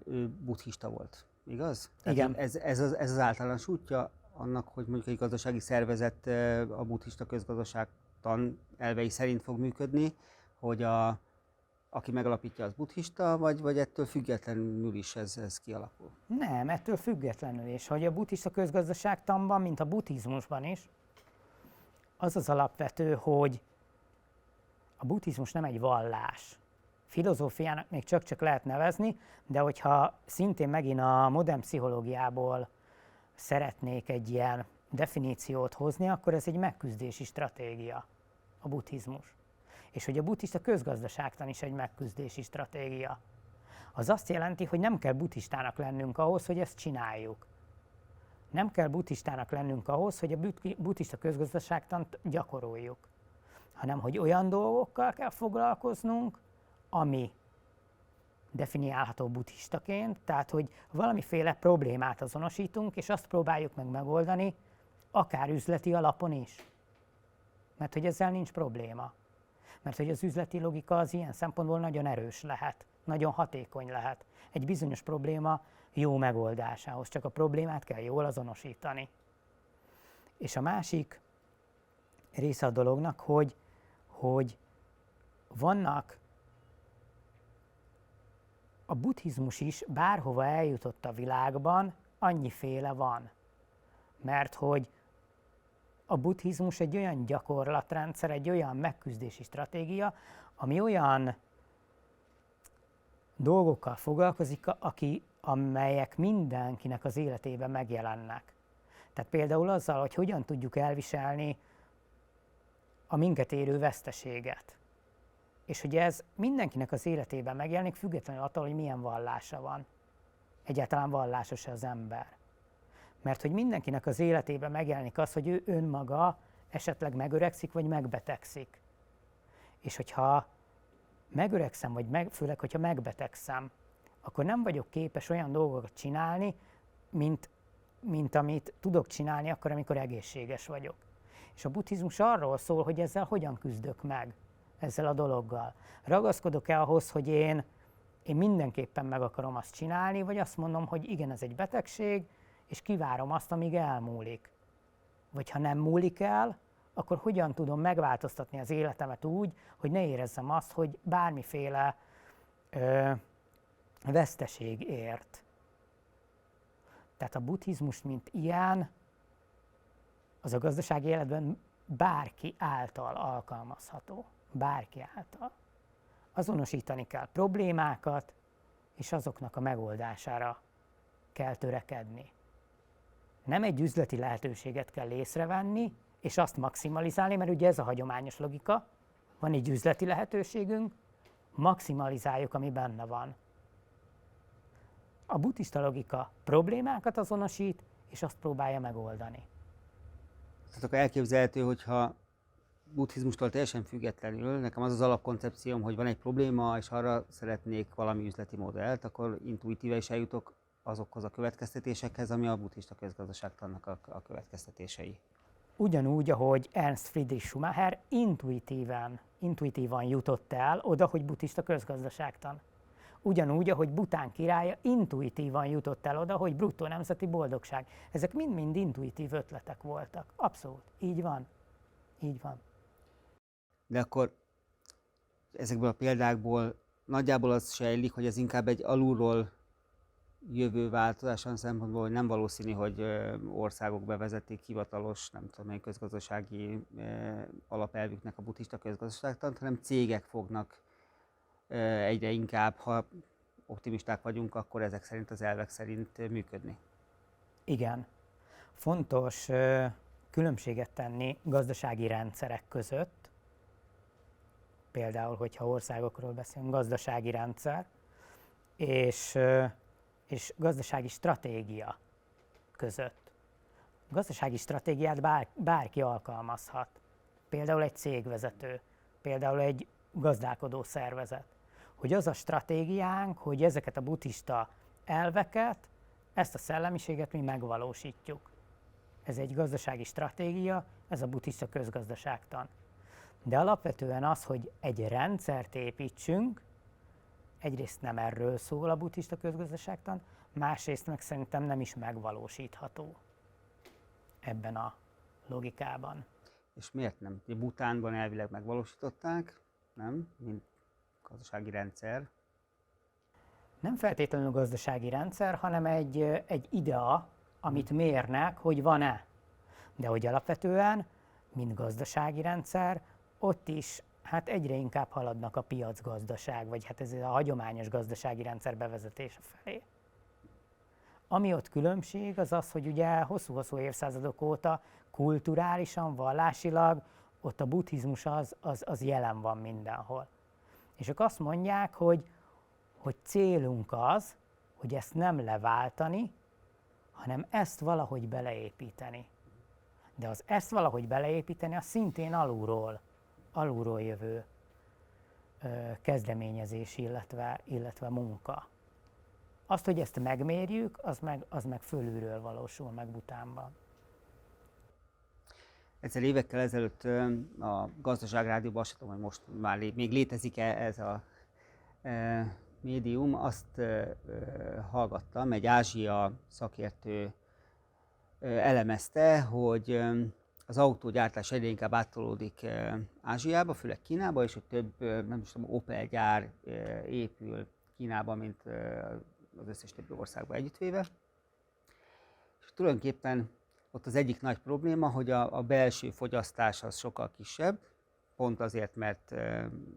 ő buddhista volt, igaz? Igen. Tehát ez az általános útja annak, hogy mondjuk egy gazdasági szervezet a buddhista közgazdaságtan elvei szerint fog működni, hogy aki megalapítja, az buddhista, vagy ettől függetlenül is ez kialakul? Nem, ettől függetlenül is, hogy a buddhista közgazdaságtanban, mint a buddhizmusban is, az az alapvető, hogy a buddhizmus nem egy vallás. Filozófiának még csak lehet nevezni, de hogyha szintén megint a modern pszichológiából szeretnék egy ilyen definíciót hozni, akkor ez egy megküzdési stratégia, a buddhizmus. És hogy a buddhista közgazdaságtan is egy megküzdési stratégia. Az azt jelenti, hogy nem kell buddhistának lennünk ahhoz, hogy ezt csináljuk. Nem kell buddhistának lennünk ahhoz, hogy a buddhista közgazdaságtant gyakoroljuk. Hanem, hogy olyan dolgokkal kell foglalkoznunk, ami definiálható buddhistaként, tehát, hogy valamiféle problémát azonosítunk, és azt próbáljuk meg megoldani, akár üzleti alapon is. Mert hogy ezzel nincs probléma. Mert hogy az üzleti logika az ilyen szempontból nagyon erős lehet nagyon hatékony lehet. Egy bizonyos probléma jó megoldásához, csak a problémát kell jól azonosítani. És a másik része a dolognak, hogy vannak, a buddhizmus is bárhova eljutott a világban, annyiféle van. Mert hogy a buddhizmus egy olyan gyakorlatrendszer, egy olyan megküzdési stratégia, ami olyan dolgokkal foglalkozik, amelyek mindenkinek az életében megjelennek. Tehát például azzal, hogy hogyan tudjuk elviselni a minket érő veszteséget. És hogy ez mindenkinek az életében megjelenik, függetlenül attól, hogy milyen vallása van. Egyáltalán vallásos-e az ember. Mert hogy mindenkinek az életében megjelenik az, hogy ő önmaga esetleg megöregszik, vagy megbetegszik. És hogyha megöregszem, vagy főleg, hogyha megbetegszem, akkor nem vagyok képes olyan dolgokat csinálni, mint amit tudok csinálni akkor, amikor egészséges vagyok. És a buddhizmus arról szól, hogy ezzel hogyan küzdök meg, ezzel a dologgal. Ragaszkodok-e ahhoz, hogy én mindenképpen meg akarom azt csinálni, vagy azt mondom, hogy igen, ez egy betegség, és kivárom azt, amíg elmúlik. Vagy ha nem múlik el, akkor hogyan tudom megváltoztatni az életemet úgy, hogy ne érezzem azt, hogy bármiféle veszteség ért. Tehát a buddhizmus, mint ilyen, az a gazdasági életben bárki által alkalmazható. Bárki által. Azonosítani kell problémákat, és azoknak a megoldására kell törekedni. Nem egy üzleti lehetőséget kell észrevenni, és azt maximalizálni, mert ugye ez a hagyományos logika, van egy üzleti lehetőségünk, maximalizáljuk, ami benne van. A buddhista logika problémákat azonosít, és azt próbálja megoldani. Tehát akkor elképzelhető, hogyha buddhizmustól teljesen függetlenül, nekem az az alapkoncepcióm, hogy van egy probléma, és arra szeretnék valami üzleti modellt, akkor intuitíve is eljutok azokhoz a következtetésekhez, ami a buddhista közgazdaságtannak a következtetései. Ugyanúgy, ahogy Ernst Friedrich Schumacher intuitívan jutott el oda, hogy buddhista közgazdaságtan. Ugyanúgy, ahogy Bután királya intuitívan jutott el oda, hogy bruttó nemzeti boldogság. Ezek mind-mind intuitív ötletek voltak. Abszolút. Így van. Így van. De akkor ezekből a példákból nagyjából az sejlik, hogy ez inkább egy alulról jövő változás olyan szempontból, hogy nem valószínű, hogy országok bevezették hivatalos, nem tudom, mely közgazdasági alapelvüknek a buddhista közgazdaságtant, hanem cégek fognak egyre inkább, ha optimisták vagyunk, akkor ezek szerint az elvek szerint működni. Igen. Fontos különbséget tenni gazdasági rendszerek között. Például, hogyha országokról beszélünk, gazdasági rendszer, és gazdasági stratégia között. A gazdasági stratégiát bárki alkalmazhat. Például egy cégvezető, például egy gazdálkodó szervezet. Hogy az a stratégiánk, hogy ezeket a buddhista elveket, ezt a szellemiséget mi megvalósítjuk. Ez egy gazdasági stratégia, ez a buddhista közgazdaságtan. De alapvetően az, hogy egy rendszert építsünk, egyrészt nem erről szól a buddhista közgazdaságtan, másrészt meg szerintem nem is megvalósítható ebben a logikában. És miért nem? Butánban elvileg megvalósították, nem? Mint gazdasági rendszer. Nem feltétlenül gazdasági rendszer, hanem egy idea, amit mérnek, hogy van-e. De hogy alapvetően, mint gazdasági rendszer, ott is hát egyre inkább haladnak a piacgazdaság, vagy hát ez a hagyományos gazdasági rendszer bevezetése felé. Ami ott különbség, az az, hogy ugye hosszú-hosszú évszázadok óta kulturálisan, vallásilag ott a buddhizmus az jelen van mindenhol. És ők azt mondják, hogy célunk az, hogy ezt nem leváltani, hanem ezt valahogy beleépíteni. De az ezt valahogy beleépíteni, az szintén alulról jövő kezdeményezés, illetve munka. Azt, hogy ezt megmérjük, az meg fölülről valósul meg Butánban. Egyszer évekkel ezelőtt a Gazdaságrádióban, azt tudom, hogy most már még létezik-e ez a médium, azt hallgattam, egy Ázsia szakértő elemezte, hogy az autógyártás egyre inkább áttolódik Ázsiába, főleg Kínába, és hogy több, nem is tudom, Opel gyár épül Kínába, mint az összes többi országban együttvéve. És tulajdonképpen ott az egyik nagy probléma, hogy a belső fogyasztás az sokkal kisebb, pont azért, mert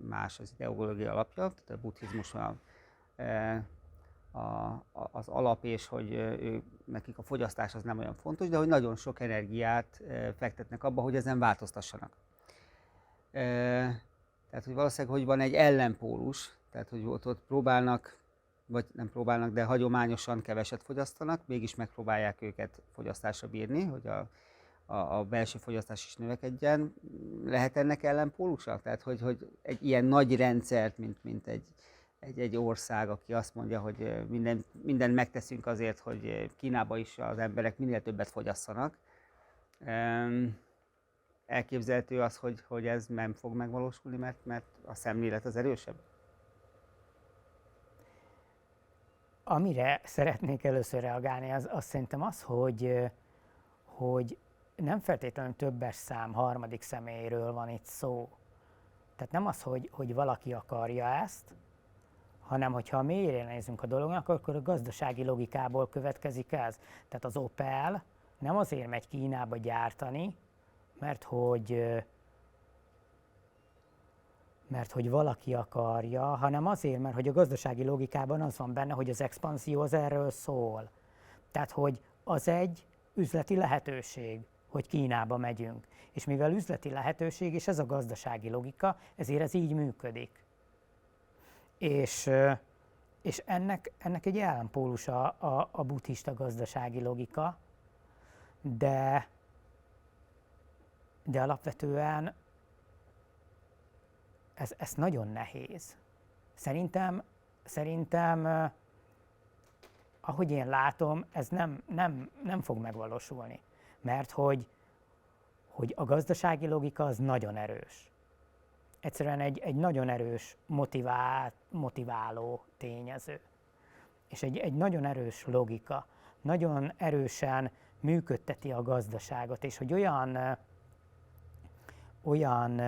más az ideológia alapja, tehát a buddhizmus az alap, és hogy nekik a fogyasztás az nem olyan fontos, de hogy nagyon sok energiát fektetnek abba, hogy ezen változtassanak. Tehát, hogy valószínűleg, hogy van egy ellenpólus, tehát, hogy ott próbálnak, vagy nem próbálnak, de hagyományosan keveset fogyasztanak, mégis megpróbálják őket fogyasztásra bírni, hogy a belső fogyasztás is növekedjen. Lehet ennek ellenpólusa? Tehát, hogy egy ilyen nagy rendszert, mint egy ország, aki azt mondja, hogy mindent megteszünk azért, hogy Kínában is az emberek minél többet fogyasszanak. Elképzelhető az, hogy ez nem fog megvalósulni, mert a szemlélet az erősebb? Amire szeretnék először reagálni, az szerintem az, hogy nem feltétlenül többes szám harmadik személyről van itt szó. Tehát nem az, hogy valaki akarja ezt, hanem hogyha mélyre nézünk a dolognak, akkor a gazdasági logikából következik ez. Tehát az Opel nem azért megy Kínába gyártani, mert hogy valaki akarja, hanem azért, mert hogy a gazdasági logikában az van benne, hogy az expanzió az erről szól. Tehát, hogy az egy üzleti lehetőség, hogy Kínába megyünk. És mivel üzleti lehetőség, és ez a gazdasági logika, ezért ez így működik. És ennek egy ellenpólusa a buddhista gazdasági logika, de alapvetően ez nagyon nehéz. Szerintem, ahogy én látom, ez nem fog megvalósulni, mert hogy a gazdasági logika az nagyon erős. Egyszerűen egy nagyon erős motiváló tényező. És egy nagyon erős logika, nagyon erősen működteti a gazdaságot, és hogy olyan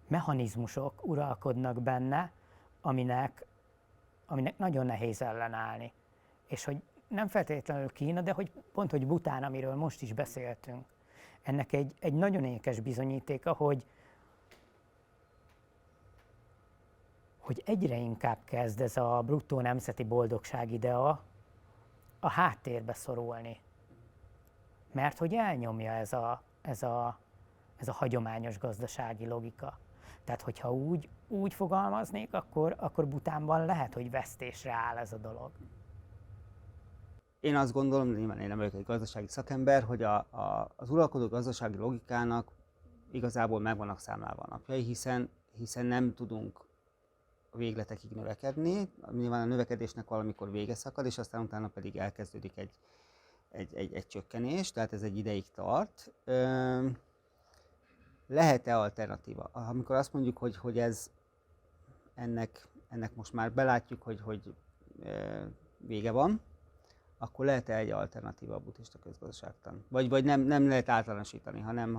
mechanizmusok uralkodnak benne, aminek nagyon nehéz ellenállni. És hogy nem feltétlenül Kína, de hogy pont, hogy Bhután, amiről most is beszéltünk, ennek egy nagyon ékes bizonyítéka, hogy egyre inkább kezd ez a bruttó nemzeti boldogság idea a háttérbe szorulni. Mert hogy elnyomja ez a hagyományos gazdasági logika. Tehát, hogyha úgy fogalmaznék, akkor Bhutánban lehet, hogy vesztésre áll ez a dolog. Én azt gondolom, nyilván én nem vagyok egy gazdasági szakember, hogy az uralkodó gazdasági logikának igazából meg vannak számlálva a napjai, hiszen nem tudunk végletekig növekedni. Nyilván a növekedésnek valamikor vége szakad, és aztán utána pedig elkezdődik egy csökkenés, tehát ez egy ideig tart. Lehet-e alternatíva? Amikor azt mondjuk, hogy ez ennek most már belátjuk, hogy vége van, akkor lehet-e egy alternatíva a buddhista közgazdaságtan? Vagy nem lehet általánosítani, hanem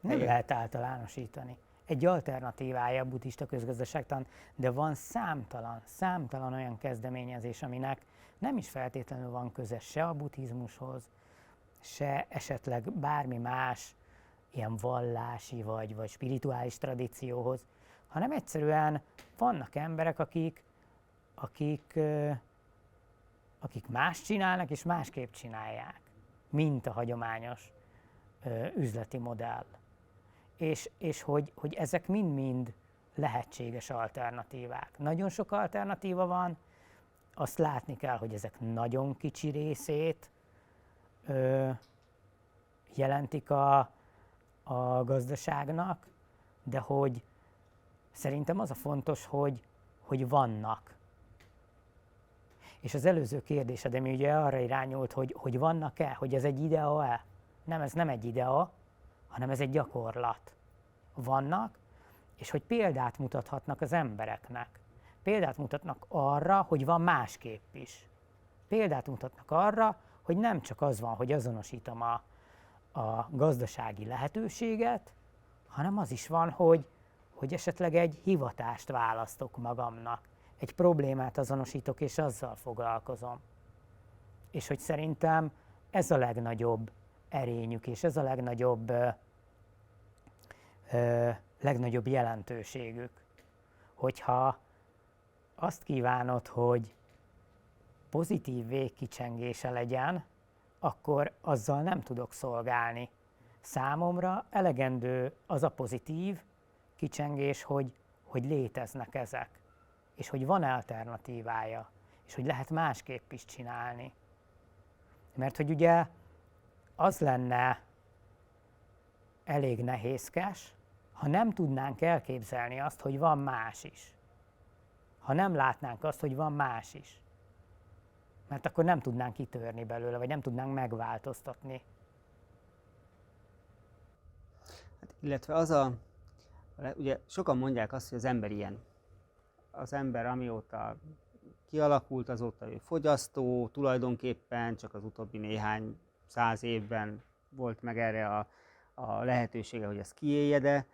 nem lehet általánosítani. Egy alternatívája a buddhista közgazdaságtan, de van számtalan olyan kezdeményezés, aminek nem is feltétlenül van köze se a buddhizmushoz, se esetleg bármi más ilyen vallási vagy spirituális tradícióhoz, hanem egyszerűen vannak emberek, akik más csinálnak és másképp csinálják, mint a hagyományos üzleti modell. És hogy ezek mind-mind lehetséges alternatívák. Nagyon sok alternatíva van, azt látni kell, hogy ezek nagyon kicsi részét jelentik a gazdaságnak, de hogy szerintem az a fontos, hogy vannak. És az előző kérdésed, ugye arra irányult, hogy vannak-e, hogy ez egy idea-e? Nem, ez nem egy idea, hanem ez egy gyakorlat. Vannak, és hogy példát mutathatnak az embereknek. Példát mutatnak arra, hogy van másképp is. Példát mutatnak arra, hogy nem csak az van, hogy azonosítom a gazdasági lehetőséget, hanem az is van, hogy esetleg egy hivatást választok magamnak, egy problémát azonosítok, és azzal foglalkozom. És hogy szerintem ez a legnagyobb erényük, és ez a legnagyobb jelentőségük. Hogyha azt kívánod, hogy pozitív végkicsengése legyen, akkor azzal nem tudok szolgálni. Számomra elegendő az a pozitív kicsengés, hogy léteznek ezek, és hogy van alternatívája, és hogy lehet másképp is csinálni. Mert hogy ugye az lenne elég nehézkes, ha nem tudnánk elképzelni azt, hogy van más is. Ha nem látnánk azt, hogy van más is. Mert akkor nem tudnánk kitörni belőle, vagy nem tudnánk megváltoztatni. Hát, illetve ugye sokan mondják azt, hogy az ember ilyen. Az ember amióta kialakult, azóta ő fogyasztó, tulajdonképpen csak az utóbbi néhány 100 évben volt meg erre a lehetősége, hogy ezt kiélje, de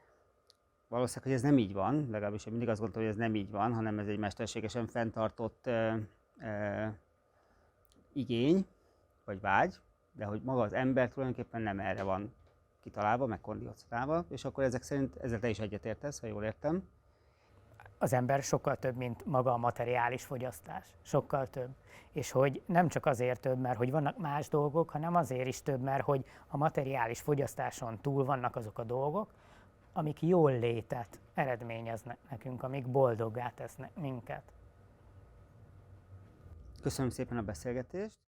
valószínűleg, hogy ez nem így van, legalábbis én mindig azt gondolom, hogy ez nem így van, hanem ez egy mesterségesen fenntartott igény, vagy vágy, de hogy maga az ember tulajdonképpen nem erre van kitalálva, meg kondicionálva, és akkor ezek szerint ezzel te is egyetértesz, ha jól értem. Az ember sokkal több, mint maga a materiális fogyasztás. Sokkal több. És hogy nem csak azért több, mert hogy vannak más dolgok, hanem azért is több, mert hogy a materiális fogyasztáson túl vannak azok a dolgok, amik jól létet eredményeznek nekünk, amik boldoggá tesznek minket. Köszönöm szépen a beszélgetést!